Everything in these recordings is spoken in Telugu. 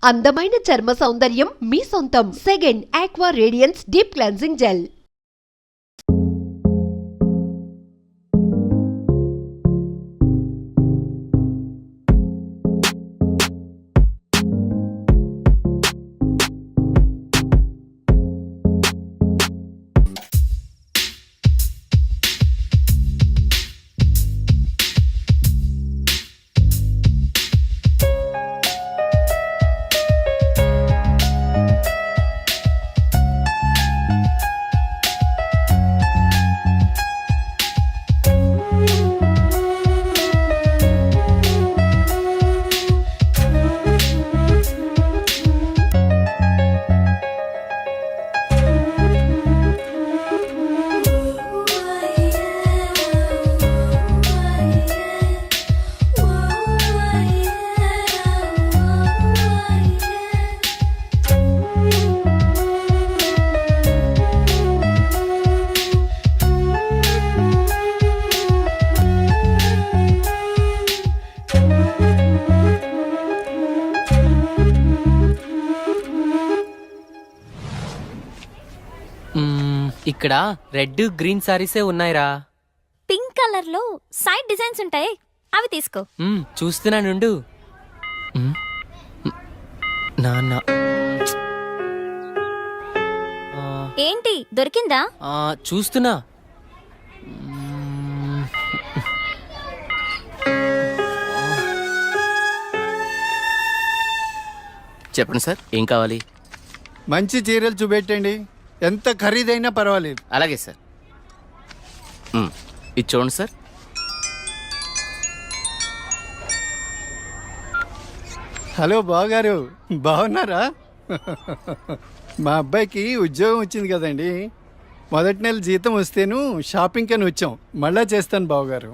అందమైన చర్మ సౌందర్యం మీ సొంతం. Second aqua radiance deep cleansing gel. ఇక్కడ రెడ్ గ్రీన్ సారీసే ఉన్నాయిరా. పింక్ కలర్ లో సైడ్ డిజైన్స్ ఉంటాయి, అవి తీసుకో. చూస్తున్నానుండు. నాన్న ఏంటి దొరికిందా? చూస్తున్నా. చెప్పండి సార్, ఏం కావాలి? మంచి చీరలు చూపెట్టండి, ఎంత ఖరీదైనా పర్వాలేదు. అలాగే సార్. ఇది చూడండి సార్. హలో బావగారు, బాగున్నారా? మా అబ్బాయికి ఉద్యోగం వచ్చింది కదండి. మొదటి నెల జీతం వస్తేను షాపింగ్ అని వచ్చాం. మళ్ళా చేస్తాను బావగారు.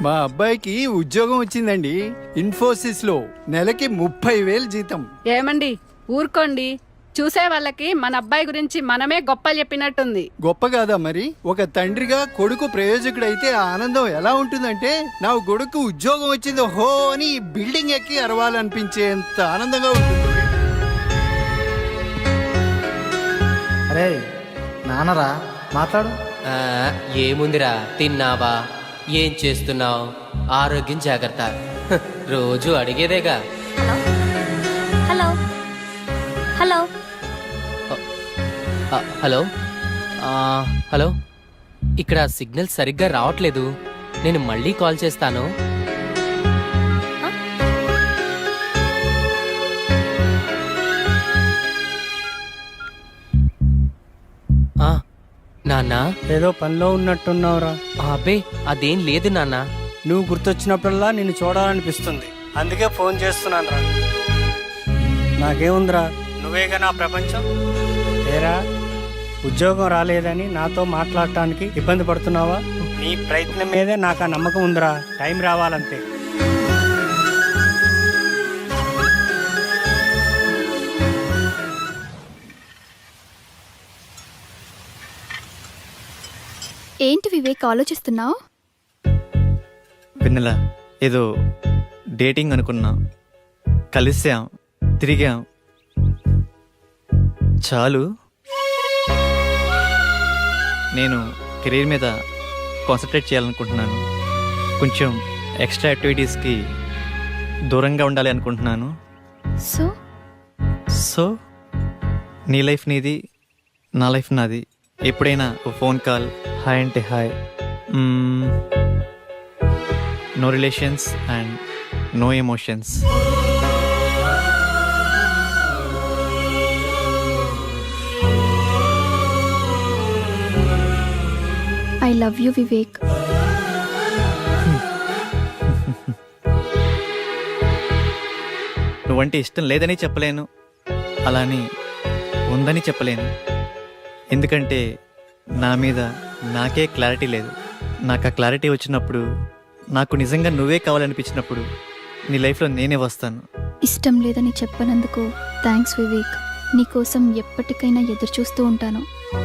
మా అబ్బాయికి ఉద్యోగం వచ్చిందండి, ఇన్ఫోసిస్లో. నెలకి 30,000 జీతం. ఏమండి ఊరుకోండి, చూసే వాళ్ళకి మన అబ్బాయి గురించి మనమే గొప్పలు చెప్పినట్టుంది. గొప్ప కాదా మరి? ఒక తండ్రిగా కొడుకు ప్రయోజకుడైతే ఆ ఆనందం ఎలా ఉంటుందంటే, నా కొడుకు ఉద్యోగం వచ్చింది హో అని బిల్డింగ్ ఎక్కి అరవాలనిపించేంత ఆనందంగా ఉంటుంది. అరే నాన్నరా, మాట్లాడు. ఏముందిరా, తిన్నావా, ఏం చేస్తున్నావు, ఆరోగ్యం జాగ్రత్త, రోజు అడిగేదేగా. హలో హలో హలో హలో ఇక్కడ సిగ్నల్ సరిగ్గా రావట్లేదు, నేను మళ్ళీ కాల్ చేస్తాను. నాన్న, ఏదో పనిలో ఉన్నట్టున్నావురా. అబ్బే అదేం లేదు నాన్న. నువ్వు గుర్తొచ్చినప్పుడల్లా నిన్ను చూడాలనిపిస్తుంది, అందుకే ఫోన్ చేస్తున్నాను రా. నాకేముందిరా, నువ్వేగా నా ప్రపంచం. ఏరా, ఉద్యోగం రాలేదని నాతో మాట్లాడటానికి ఇబ్బంది పడుతున్నావా? నీ ప్రయత్నం మీదే నాకు ఆ నమ్మకం ఉందిరా. టైం రావాలంతే. ఏంటి వివేక్ ఆలోచిస్తున్నావు? వెన్నెల, ఏదో డేటింగ్ అనుకున్నా, కలిసాం, తిరిగాం, చాలు. నేను కెరీర్ మీద కాన్సన్ట్రేట్ చేయాలనుకుంటున్నాను. కొంచెం ఎక్స్ట్రా యాక్టివిటీస్కి దూరంగా ఉండాలి అనుకుంటున్నాను. సో నీ లైఫ్ నీది, నా లైఫ్ నాది. ఎప్పుడైనా ఫోన్ కాల్, హాయ్ అంటే hi. No relations and no emotions. I love you Vivek. నువ్వంటే ఇష్టం లేదని చెప్పలేను, అలాని ఉందని చెప్పలేను. ఎందుకంటే నా మీద నాకే క్లారిటీ లేదు. నాకు ఆ క్లారిటీ వచ్చినప్పుడు, నాకు నిజంగా నువ్వే కావాలనిపించినప్పుడు నీ లైఫ్లో నేనే వస్తాను. ఇష్టం లేదని చెప్పనందుకు థ్యాంక్స్ వివేక్. నీకోసం ఎప్పటికైనా ఎదురు చూస్తూ ఉంటాను.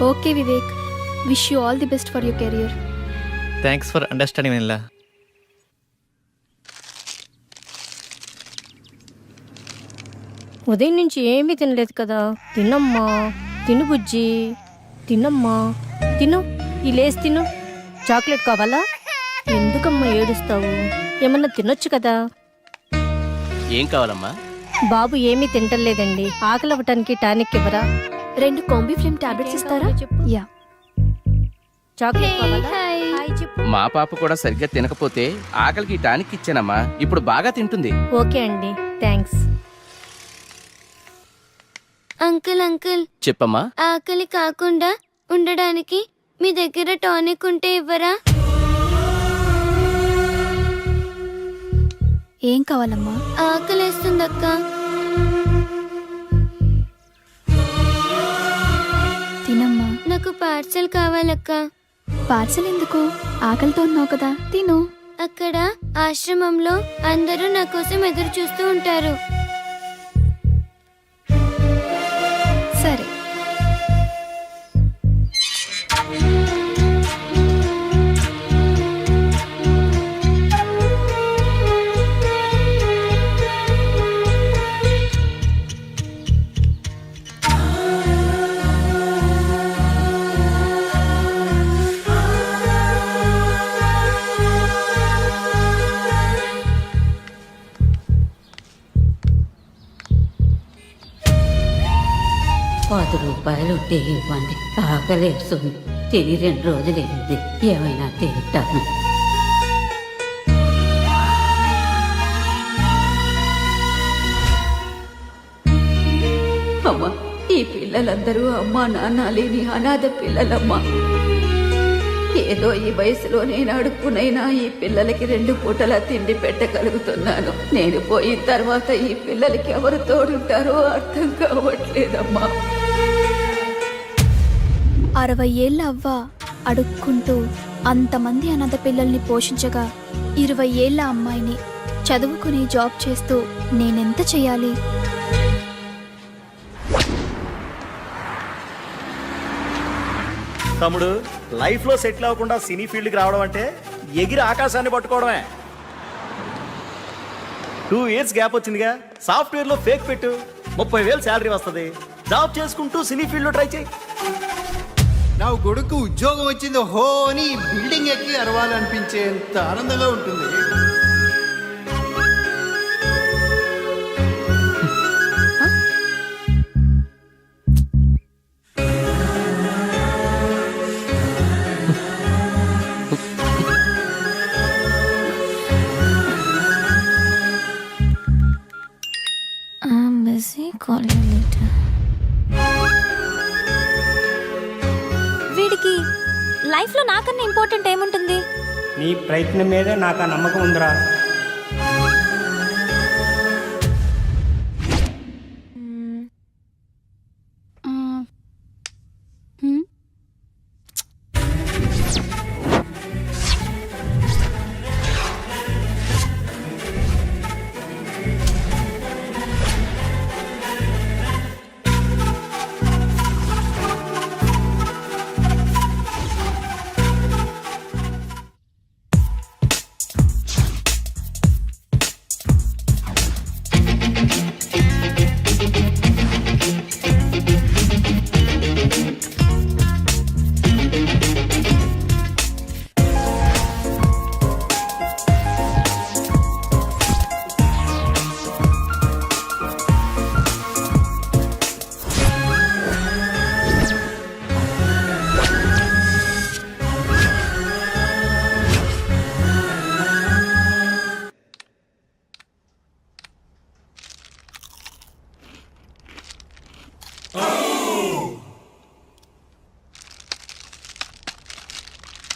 Okay Vivek, wish you all the best for your career. Thanks for understanding Vennela. ఉదయం నుంచి ఏమీ తినలేదు కదా. తినమ్మా, తిను బుజ్జి, తినమ్మా, తిను. ఈ లేస్ తిను. చాక్లెట్ కావాలా? ఎందుకమ్మా ఏడుస్తావు? ఏమన్నా తినొచ్చు కదా. ఏం కావాలమ్మా? బాబు ఏమీ తింటలేదండి. ఆకలి అవ్వటానికి టానిక్ ఇవ్వరా? 2 కాంబిఫ్లేమ్ టాబ్లెట్స్ ఇస్తారా? యా. చాక్లెట్ కావాలా? హాయ్ చెప్పు. మా పాప కూడా సరిగ్గా తినకపోతే ఆకలికి టానిక్ ఇచ్చానమ్మా. ఇప్పుడు బాగా తింటుంది. ఓకే అండి, థ్యాంక్స్. అంకుల్ అంకుల్, చెప్పమ్మా. ఆకలి కాకుండా ఉండడానికి మీ దగ్గర టానిక్ ఉంటే ఇవ్వరా? ఏం కావాలమ్మా? ఆకలేస్తుందక్క. తినమ్మా. నాకు పార్సల్ కావాలక్క. పార్సల్ ఎందుకు? ఆకలితో ఉన్నావు కదా, తిను. అక్కడ ఆశ్రమంలో అందరూ నా కోసం ఎదురు చూస్తూ ఉంటారు. సరే. ₹10 ఉంటే ఇవ్వండి. ఆకలేస్తుంది. తిని 2 రోజులైంది. ఏమైనా తింటాను. అమ్మా, ఈ పిల్లలందరూ అమ్మా నాన్న లేని అనాథ పిల్లలమ్మా. ఏదో ఈ వయసులో నేను అడుక్కునైనా ఈ పిల్లలకి 2 పూటల తిండి పెట్టగలుగుతున్నాను. నేను పోయిన తర్వాత ఈ పిల్లలకి ఎవరు తోడుంటారో అర్థం కావట్లేదమ్మా. 60 ఏళ్ళ అవ్వ అడుక్కుంటూ అంతమంది అనాథ పిల్లల్ని పోషించగా 20 ఏళ్ళ అమ్మాయిని చదువుకుని జాబ్ చేస్తూ నేనెంత చెయ్యాలి? తమ్ముడు, లైఫ్లో సెటిల్ అవ్వకుండా సినీ ఫీల్డ్కి రావడం అంటే ఎగిరి ఆకాశాన్ని పట్టుకోవడమే. 2 years గ్యాప్ వచ్చిందిగా. సాఫ్ట్వేర్లో ఫేక్ పెట్టు, 30,000 శాలరీ వస్తుంది. జాబ్ చేసుకుంటూ సినీ ఫీల్డ్లో ట్రై చేయి. నా కొడుకు ఉద్యోగం వచ్చింది హో అని బిల్డింగ్ ఎక్కి అరవాలనిపించేంత ఆనందంగా ఉంటుంది. వీడికి లైఫ్లో నాకన్నా ఇంపార్టెంట్ ఏముంటుంది? నీ ప్రయత్నం మీదే నాకు ఆ నమ్మకం ఉందిరా.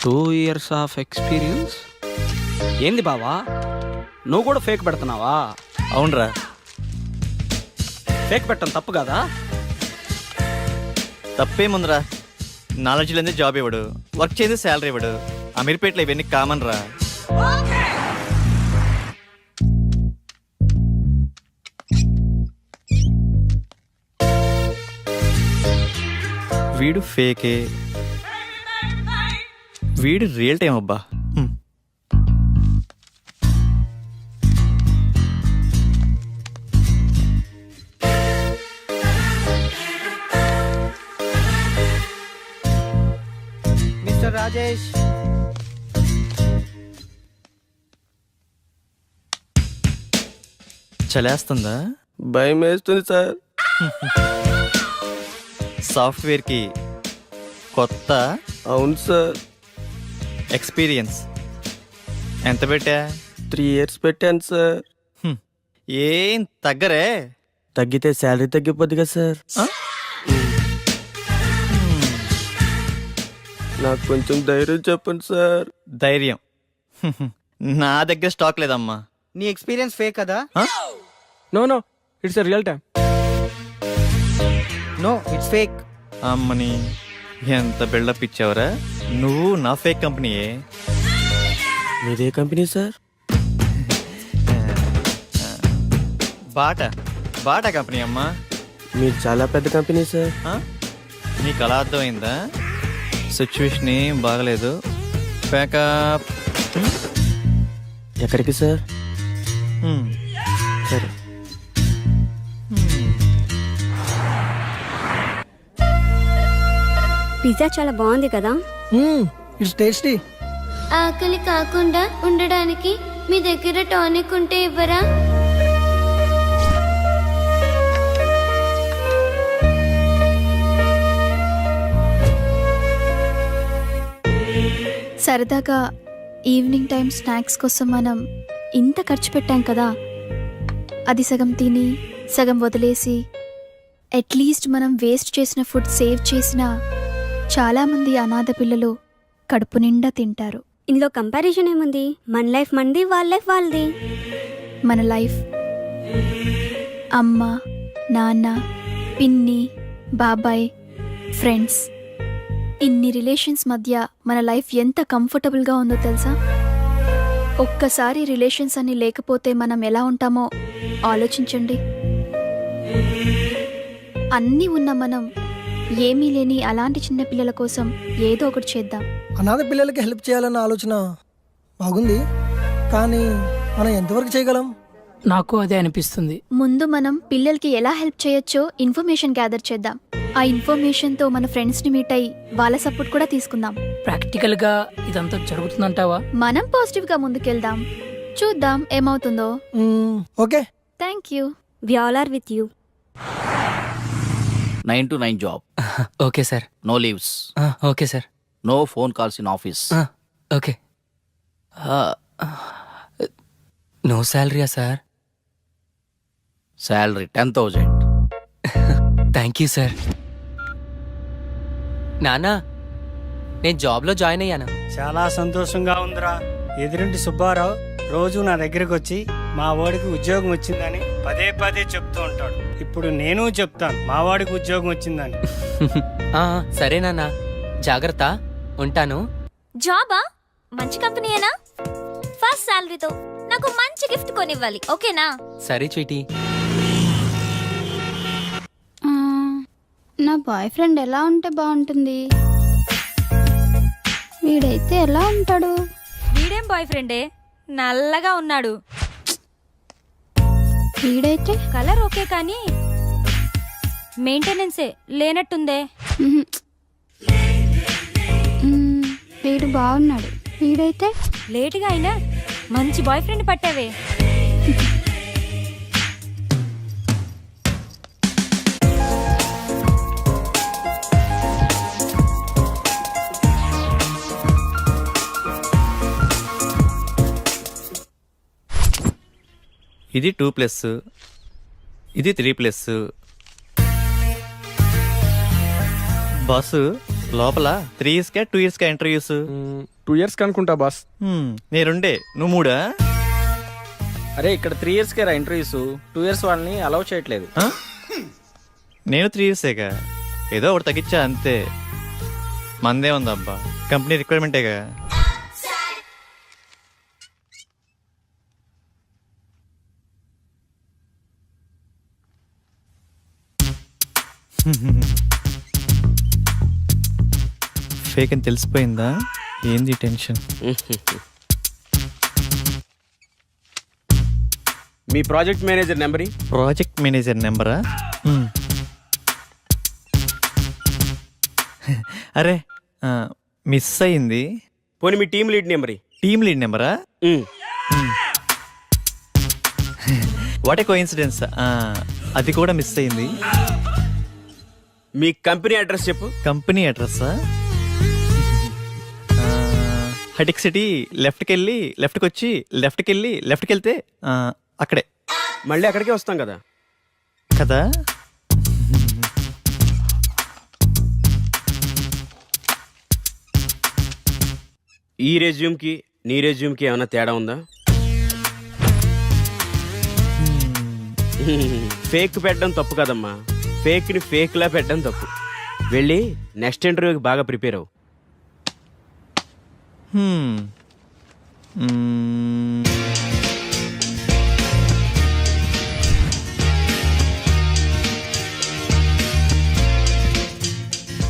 Two years of experience. ఏంది బావా, నువ్వు కూడా ఫేక్ పెడుతున్నావా? అవునరా. ఫేక్ పెట్టడం తప్పు కదా? తప్పేముందిరా, నాలెడ్జ్ లేని జాబ్ ఇవ్వడు, వర్క్ చేసి శాలరీ ఇవ్వడు. అమీర్పేటలో ఇవన్నీ కామన్ రా. వీడు ఫేకే, వీడు రియల్ టైం అబ్బా. రాజేష్. చలేస్తుందా? భయం వేస్తుంది సార్. సాఫ్ట్వేర్కి కొత్త. అవును సార్. ఎక్స్పీరియన్స్ ఎంత పెట్టా? 3 years పెట్టాను సార్. ఏం తగ్గరే? తగ్గితే శాలరీ తగ్గిపోద్ది కదా సార్. నాకు కొంచెం ధైర్యం చెప్పండి సార్. ధైర్యం నా దగ్గర స్టాక్ లేదమ్మా. నీ ఎక్స్పీరియన్స్ ఫేక్ కదా? No it's real time. No it's fake. అమ్మని ఎంత బిల్డప్ ఇచ్చావరా? నువ్వు నా ఫేక్ కంపెనీయే. మీదే కంపెనీ సార్? బాటా కంపెనీ అమ్మా. మీరు చాలా పెద్ద కంపెనీ సార్. నీకు అలా అర్థమైందా? సిచ్యువేషన్ ఏం బాగలేదు. ప్యాకప్. ఎక్కడికి సార్? సరే. పిజ్జా చాలా బాగుంది కదా? It's tasty. ఆకలి కాకుండా ఉండడానికి మీ దగ్గర టానిక్ ఉంటే ఇవ్వరా? సరదాగా ఈవినింగ్ టైం స్నాక్స్ కోసం మనం ఇంత ఖర్చు పెట్టాం కదా, అది సగం తిని సగం వదిలేసి అట్లీస్ట్ మనం వేస్ట్ చేసిన ఫుడ్ సేవ్ చేసిన చాలామంది అనాథ పిల్లలు కడుపు నిండా తింటారు. ఇందులో కంపారిజన్ ఏముంది? మన లైఫ్ మనది, వాళ్ళ లైఫ్ వాళ్ళది. మన లైఫ్ అమ్మ, నాన్న, పిన్ని, బాబాయ్, ఫ్రెండ్స్, ఇన్ని రిలేషన్స్ మధ్య మన లైఫ్ ఎంత కంఫర్టబుల్గా ఉందో తెలుసా? ఒక్కసారి రిలేషన్స్ అన్ని లేకపోతే మనం ఎలా ఉంటామో ఆలోచించండి. అన్నీ ఉన్న మనం ఏమీ లేని అలాంటి చిన్న పిల్లల కోసం ఏదో ఒకటి చేద్దాం. అనాథ పిల్లలకి హెల్ప్ చేయాలన్న ఆలోచన బాగుంది, కానీ మనం ఎంతవరకు చేయగలం? నాకు అదే అనిపిస్తుంది. ముందు మనం పిల్లలకి ఎలా హెల్ప్ చేయొచ్చో ఇన్ఫర్మేషన్ గ్యాదర్ చేద్దాం. ఆ ఇన్ఫర్మేషన్తో మన ఫ్రెండ్స్ని మీట్ అయ్యి వాళ్ళ సపోర్ట్ కూడా తీసుకుందాం. ప్రాక్టికల్ గా ఇదంతా జరుగుతుందంటావా? మనం పాజిటివ్గా ముందుకెళ్దాం, చూద్దాం ఏమవుతుందో. Okay, thank you. We all are with you. 9 to 9 job. Okay sir. No leaves. Okay sir. No phone calls in office. Okay. No శాలరీయా sir? Salary 10,000. Thank you sir. నానా, నేను జాబ్లో జాయిన్ అయ్యాను. చాలా సంతోషంగా ఉందిరా. ఎదురింటి సుబ్బారావు రోజు నా దగ్గరకు వచ్చి మా వాడికి ఉద్యోగం వచ్చిందని పదే పదే చెప్తూ ఉంటాడు. ఇప్పుడు నేను చెప్తాను మా వాడికి ఉద్యోగం వచ్చిందని. సరే నాన్న, జాగ్రత్త, ఉంటాను. జాబా? మంచి కంపెనీయేనా? ఫస్ట్ సాలరీతో నాకు మంచి గిఫ్ట్ కొనివ్వాలి, ఓకేనా? సరే చీటీ. నా బాయ్ ఫ్రెండ్ ఎలా ఉంటే బాగుంటుంది? వీడైతే ఎలా ఉంటాడు? వీడేం బాయ్ ఫ్రెండే, నల్లగా ఉన్నాడు. వీడైతే కలర్ ఓకే కానీ మెయింటెనెన్సే లేనట్టుందే. వీడు బాగున్నాడు. వీడైతే లేటుగా అయినా మంచి బాయ్ ఫ్రెండ్ పట్టావే. ఇది 2+, ఇది 3+. బాసు లోపల 3 yearsకా 2 yearsకా ఇంటర్వ్యూస్? 2 years అనుకుంటా బాస్. నేనుండే నువ్వు 3? అరే ఇక్కడ 3 yearsకే రా ఇంటర్వ్యూస్. 2 years వాళ్ళని అలౌ చేయట్లేదు. నేను 3 yearsేగా, ఏదో ఒకటి తగ్గించా అంతే. మందే ఉందబ్బా, కంపెనీ రిక్వైర్మెంటేగా. ఫేక్ అని తెలిసిపోయిందా? ఏంది టెన్షన్? మీ project manager number? Project manager నెంబరా? అరే మిస్ అయింది. పోనీ మీ team lead number team lead నెంబరా? What a coincidence. అది కూడా మిస్ అయింది. మీ కంపెనీ అడ్రస్ చెప్పు. కంపెనీ అడ్రస్సా? హటిక్ సిటీ లెఫ్ట్కి వెళ్ళి లెఫ్ట్కి వచ్చి లెఫ్ట్కి వెళ్ళి లెఫ్ట్కి వెళ్తే అక్కడే. మళ్ళీ అక్కడికే వస్తాం కదా. కదా. ఈ రెజ్యూమ్కి నీ రెజ్యూమ్కి ఏమైనా తేడా ఉందా? ఫేక్ పెట్టడం తప్పు కదమ్మా, ఫేక్ని ఫేక్లా పెట్టడం తప్పు. వెళ్ళి నెక్స్ట్ ఇంటర్వ్యూకి బాగా ప్రిపేర్ అవ్వు.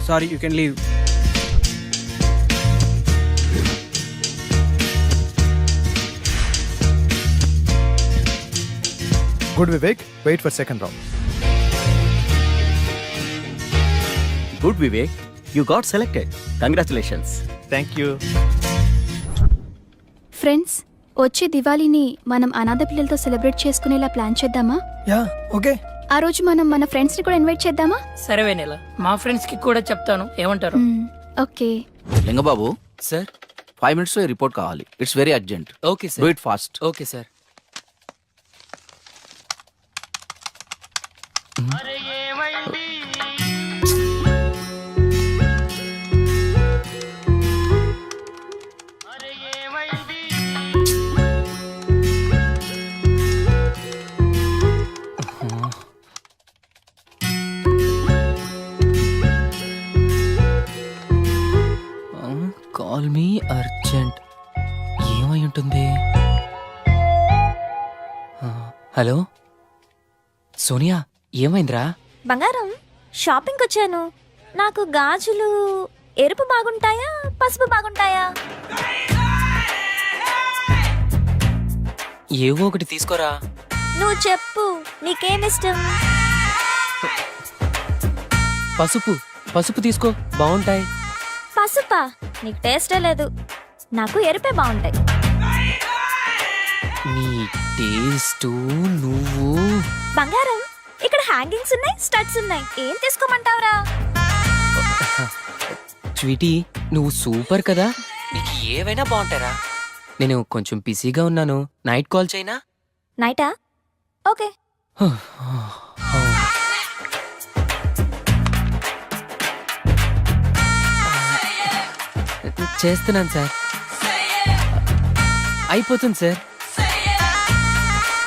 Sorry, you can leave. Good, Vivek. Wait for second round. Good Vivek, you got selected. Congratulations. Thank you. Friends, వచ్చే దివాళీని మనం అనాథ పిల్లలతో సెలబ్రేట్ చేసుకునేలా ప్లాన్ చేద్దామా? Yeah, okay. ఆ రోజు మనం మన ఫ్రెండ్స్ ని కూడా ఇన్వైట్ చేద్దామా? సరే వెనెల, మా ఫ్రెండ్స్ కి కూడా చెప్తాను, ఏమంటారు? ఓకే. లింగబాబు సార్ 5 minutes లో రిపోర్ట్ కావాలి. It's very urgent. Okay do sir. It fast. Okay sir. Call me urgent. ఏమై ఉంటుంది? హలో సోనియా, ఏమైందిరా? బంగారం, షాపింగ్కి వచ్చాను. నాకు గాజులు ఎరుపు బాగుంటాయా పసుపు బాగుంటాయా? ఏవో ఒకటి తీసుకోరా. నువ్వు చెప్పు, నీకేమిష్టం? పసుపు. పసుపు తీసుకో, బాగుంటాయి. పసుపా? నీకు టేస్టే లేదు. నాకు ఎరుపే బాగుంటాయి. నీ టేస్ట్ నువ్వు. బంగారం, ఇక్కడ హ్యాంగింగ్స్ ఉన్నాయి, స్టడ్స్ ఉన్నాయి. ఏం తీసుకోమంటావురా? స్వీటీ, నువ్వు సూపర్ కదా, నీకు ఏవైనా బాగుంటారా. నేను కొంచెం బిజీగా ఉన్నాను, నైట్ కాల్ చేయనా? నైటా? ఓకే. చేస్తున్నాను సార్. అయిపోతుంది సార్.